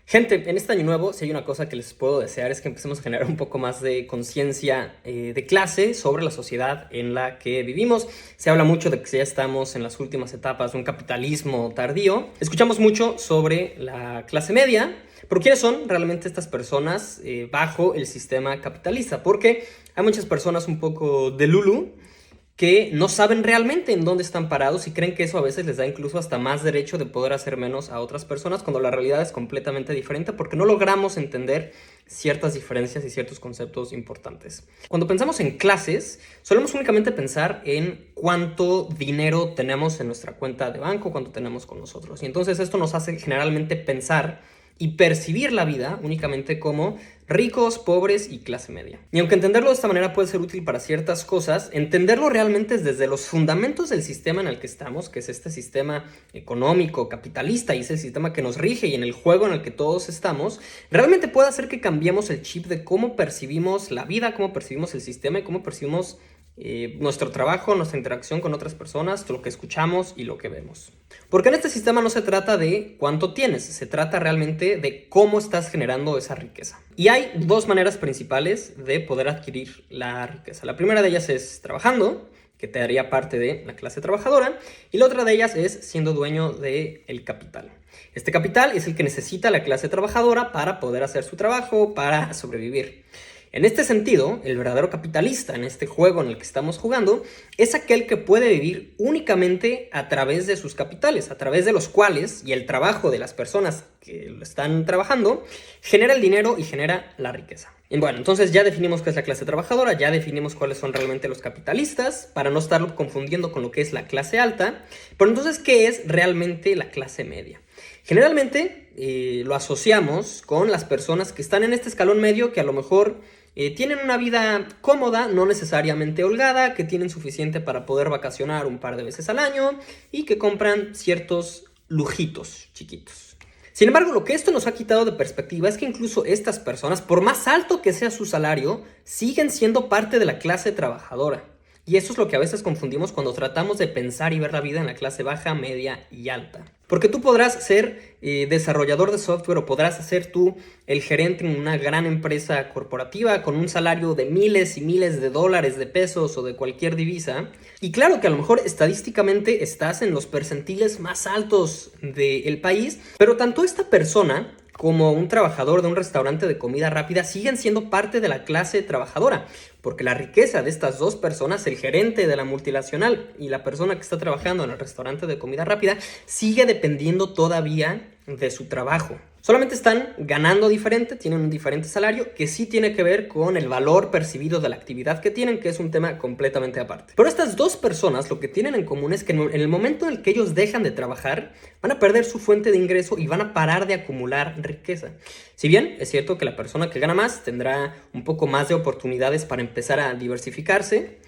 Gente, en este año nuevo, si hay una cosa que les puedo desear es que empecemos a generar un poco más de conciencia de clase sobre la sociedad en la que vivimos. Se habla mucho de que ya estamos en las últimas etapas de un capitalismo tardío. Escuchamos mucho sobre la clase media, pero ¿quiénes son realmente estas personas bajo el sistema capitalista? Porque hay muchas personas un poco de Lulu que no saben realmente en dónde están parados y creen que eso a veces les da incluso hasta más derecho de poder hacer menos a otras personas, cuando la realidad es completamente diferente porque no logramos entender ciertas diferencias y ciertos conceptos importantes. Cuando pensamos en clases, solemos únicamente pensar en cuánto dinero tenemos en nuestra cuenta de banco, cuánto tenemos con nosotros. Y entonces esto nos hace generalmente pensar y percibir la vida únicamente como ricos, pobres y clase media. Y aunque entenderlo de esta manera puede ser útil para ciertas cosas, entenderlo realmente es desde los fundamentos del sistema en el que estamos, que es este sistema económico, capitalista, y es el sistema que nos rige y en el juego en el que todos estamos, realmente puede hacer que cambiemos el chip de cómo percibimos la vida, cómo percibimos el sistema y cómo percibimos nuestro trabajo, nuestra interacción con otras personas, lo que escuchamos y lo que vemos. Porque en este sistema no se trata de cuánto tienes, se trata realmente de cómo estás generando esa riqueza. Y hay dos maneras principales de poder adquirir la riqueza. La primera de ellas es trabajando, que te haría parte de la clase trabajadora, y la otra de ellas es siendo dueño del capital. Este capital es el que necesita la clase trabajadora para poder hacer su trabajo, para sobrevivir. En este sentido, el verdadero capitalista en este juego en el que estamos jugando es aquel que puede vivir únicamente a través de sus capitales, a través de los cuales y el trabajo de las personas que lo están trabajando genera el dinero y genera la riqueza. Y bueno, entonces ya definimos qué es la clase trabajadora, ya definimos cuáles son realmente los capitalistas, para no estarlo confundiendo con lo que es la clase alta. Pero entonces, ¿qué es realmente la clase media? Generalmente lo asociamos con las personas que están en este escalón medio, que a lo mejor tienen una vida cómoda, no necesariamente holgada, que tienen suficiente para poder vacacionar un par de veces al año y que compran ciertos lujitos chiquitos. Sin embargo, lo que esto nos ha quitado de perspectiva es que incluso estas personas, por más alto que sea su salario, siguen siendo parte de la clase trabajadora. Y eso es lo que a veces confundimos cuando tratamos de pensar y ver la vida en la clase baja, media y alta. Porque tú podrás ser desarrollador de software o podrás ser tú el gerente en una gran empresa corporativa con un salario de miles y miles de dólares, de pesos o de cualquier divisa. Y claro que a lo mejor estadísticamente estás en los percentiles más altos del país, pero tanto esta persona como un trabajador de un restaurante de comida rápida siguen siendo parte de la clase trabajadora, porque la riqueza de estas dos personas, el gerente de la multinacional y la persona que está trabajando en el restaurante de comida rápida, sigue dependiendo todavía de su trabajo. Solamente están ganando diferente, tienen un diferente salario que sí tiene que ver con el valor percibido de la actividad que tienen, que es un tema completamente aparte. Pero estas dos personas lo que tienen en común es que en el momento en el que ellos dejan de trabajar, van a perder su fuente de ingreso y van a parar de acumular riqueza. Si bien es cierto que la persona que gana más tendrá un poco más de oportunidades para empezar a diversificarse,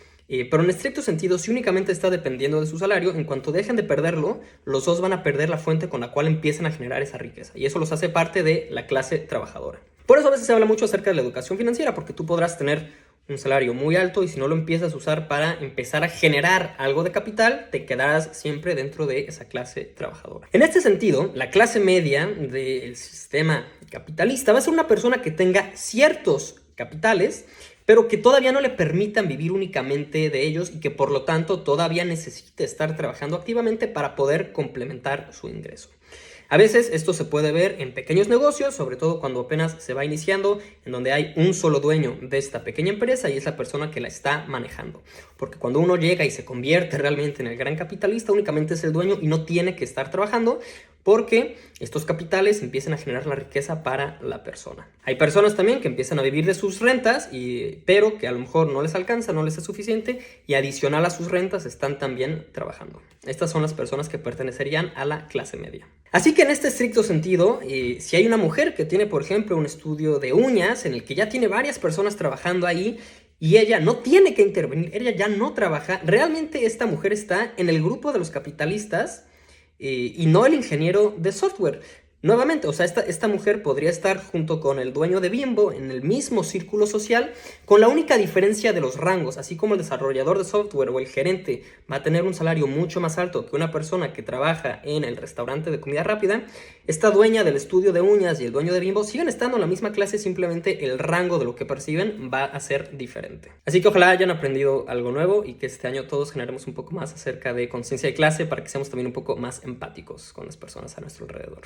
pero en estricto sentido, si únicamente está dependiendo de su salario, en cuanto dejen de perderlo, los dos van a perder la fuente con la cual empiezan a generar esa riqueza. Y eso los hace parte de la clase trabajadora. Por eso a veces se habla mucho acerca de la educación financiera, porque tú podrás tener un salario muy alto y si no lo empiezas a usar para empezar a generar algo de capital, te quedarás siempre dentro de esa clase trabajadora. En este sentido, la clase media del sistema capitalista va a ser una persona que tenga ciertos capitales, pero que todavía no le permitan vivir únicamente de ellos y que por lo tanto todavía necesite estar trabajando activamente para poder complementar su ingreso. A veces esto se puede ver en pequeños negocios, sobre todo cuando apenas se va iniciando, en donde hay un solo dueño de esta pequeña empresa y es la persona que la está manejando. Porque cuando uno llega y se convierte realmente en el gran capitalista, únicamente es el dueño y no tiene que estar trabajando, porque estos capitales empiezan a generar la riqueza para la persona. Hay personas también que empiezan a vivir de sus rentas, pero que a lo mejor no les alcanza, no les es suficiente, y adicional a sus rentas están también trabajando. Estas son las personas que pertenecerían a la clase media. Así que en este estricto sentido, si hay una mujer que tiene, por ejemplo, un estudio de uñas en el que ya tiene varias personas trabajando ahí, y ella no tiene que intervenir, ella ya no trabaja, realmente esta mujer está en el grupo de los capitalistas, y no el ingeniero de software. Nuevamente, o sea, esta mujer podría estar junto con el dueño de Bimbo en el mismo círculo social, con la única diferencia de los rangos, así como el desarrollador de software o el gerente va a tener un salario mucho más alto que una persona que trabaja en el restaurante de comida rápida. Esta dueña del estudio de uñas y el dueño de Bimbo siguen estando en la misma clase, simplemente el rango de lo que perciben va a ser diferente. Así que ojalá hayan aprendido algo nuevo y que este año todos generemos un poco más acerca de conciencia de clase para que seamos también un poco más empáticos con las personas a nuestro alrededor.